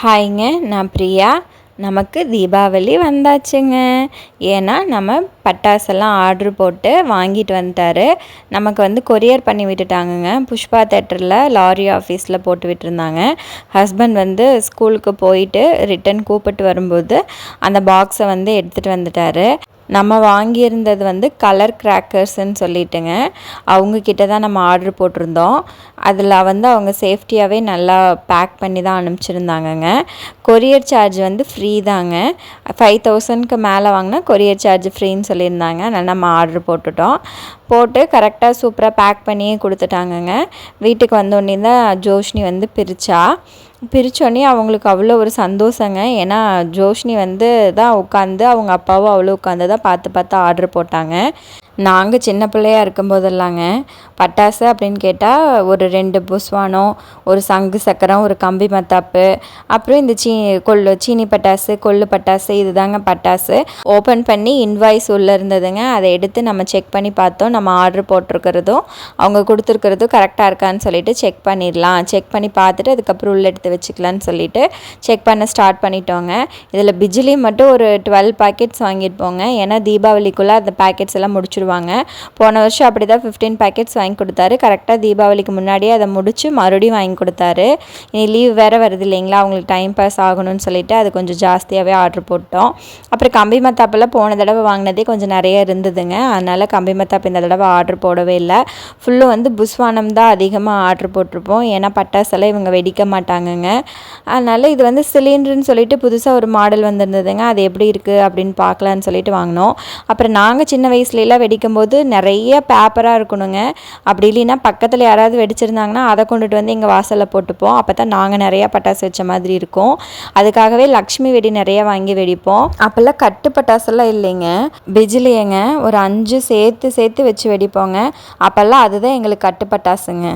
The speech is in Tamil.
ஹாய்ங்க, நான் பிரியா. நமக்கு தீபாவளி வந்தாச்சுங்க. ஏன்னா நம்ம பட்டாசெல்லாம் ஆர்டர் போட்டு வாங்கிட்டு வந்துட்டாரு. நமக்கு வந்து கொரியர் பண்ணி விட்டுட்டாங்கங்க. புஷ்பா தேட்டரில் லாரி ஆஃபீஸில் போட்டு விட்டுருந்தாங்க. ஹஸ்பண்ட் வந்து ஸ்கூலுக்கு போயிட்டு ரிட்டன் கூப்பிட்டு வரும்போது அந்த பாக்ஸை வந்து எடுத்துகிட்டு வந்துட்டார். நம்ம வாங்கியிருந்தது வந்து கலர் கிராக்கர்ஸ்ன்னு சொல்லிட்டுங்க, அவங்கக்கிட்ட தான் நம்ம ஆர்டர் போட்டிருந்தோம். அதில் வந்து அவங்க சேஃப்டியாகவே நல்லா பேக் பண்ணி தான் அனுப்பிச்சிருந்தாங்கங்க. கொரியர் சார்ஜ் வந்து ஃப்ரீ தாங்க. 5000க்கு மேலே வாங்கினா கொரியர் சார்ஜ் ஃப்ரீன்னு சொல்லியிருந்தாங்க. அதனால் நம்ம ஆர்டர் போட்டு கரெக்டாக சூப்பராக பேக் பண்ணியே கொடுத்துட்டாங்கங்க. வீட்டுக்கு வந்தோடனே தான் ஜோஷ்னி வந்து பிரித்தோடனே அவங்களுக்கு அவ்வளோ ஒரு சந்தோஷங்க. ஏன்னா ஜோஷ்னி வந்து தான் உட்காந்து அவங்க அப்பாவும் அவ்வளோ உட்காந்து தான் பார்த்து ஆர்டர் போட்டாங்க. நாங்கள் சின்ன பிள்ளையாக இருக்கும்போதெல்லாங்க பட்டாசு அப்படின்னு கேட்டால் ஒரு 2 புஸ்வானம், ஒரு சங்கு சக்கரம், ஒரு கம்பி மத்தாப்பு, அப்புறம் இந்த சீனி பட்டாசு, கொள்ளு பட்டாசு, இது தாங்க பட்டாசு. ஓப்பன் பண்ணி இன்வாய்ஸ் உள்ளே இருந்ததுங்க. அதை எடுத்து நம்ம செக் பண்ணி பார்த்தோம். நம்ம ஆர்டர் போட்டிருக்கிறதும் அவங்க கொடுத்துருக்கிறதும் கரெக்டாக இருக்கான்னு சொல்லிட்டு செக் பண்ணிடலாம். செக் பண்ணி பார்த்துட்டு அதுக்கப்புறம் உள்ளே எடுத்து வச்சுக்கலான்னு சொல்லிட்டு செக் பண்ண ஸ்டார்ட் பண்ணிட்டோங்க. இதில் பிஜிலி மட்டும் ஒரு 12 பேக்கெட்ஸ் வாங்கியிருப்போங்க. ஏன்னா தீபாவளிக்குள்ளே அந்த பேக்கெட்ஸ் எல்லாம் முடிச்சிடுவாங்க. போன வருஷம் அப்படி தான் 15 பேக்கெட்ஸ் வாங்கி கொடுத்தாரு. கரெக்டாக தீபாவளிக்கு முன்னாடியே அதை முடித்து மறுபடியும் வாங்கி கொடுத்தாரு. இனி லீவ் வேறு வருது இல்லைங்களா, அவங்களுக்கு டைம் பாஸ் ஆகணும்னு சொல்லிட்டு அது கொஞ்சம் ஜாஸ்தியாகவே ஆர்டர் போட்டோம். அப்புறம் கம்பி மத்தாப்பெல்லாம் போன தடவை வாங்கினதே கொஞ்சம் நிறைய இருந்ததுங்க. அதனால் கம்பி மத்தாப்பு இந்த தடவை ஆர்டர் போடவே இல்லை. ஃபுல்லும் வந்து புஸ்வானம் தான் அதிகமாக ஆர்டர் போட்டிருப்போம். ஏன்னா பட்டாசெல்லாம் இவங்க வெடிக்க மாட்டாங்கங்க. அதனால் இது வந்து சிலிண்டர்னு சொல்லிட்டு புதுசாக ஒரு மாடல் வந்திருந்ததுங்க. அது எப்படி இருக்குது அப்படின்னு பார்க்கலான்னு சொல்லிட்டு வாங்கினோம். அப்புறம் நாங்கள் சின்ன வயசுலலாம் வெடிக்கும்போது நிறைய பேப்பராக இருக்கணுங்க. அப்படி இல்லைன்னா பக்கத்தில் யாராவது வெடிச்சிருந்தாங்கன்னா அதை கொண்டுட்டு வந்து எங்கள் வாசலில் போட்டுப்போம். அப்போ தான் நாங்கள் நிறையா பட்டாசு வச்ச மாதிரி இருக்கும். அதுக்காகவே லக்ஷ்மி வெடி நிறைய வாங்கி வெடிப்போம். அப்போல்லாம் கட்டு பட்டாசெல்லாம் இல்லைங்க, பிஜிலியங்க ஒரு 5 சேர்த்து வச்சு வெடிப்போங்க. அப்போல்லாம் அதுதான் எங்களுக்கு கட்டு பட்டாசுங்க.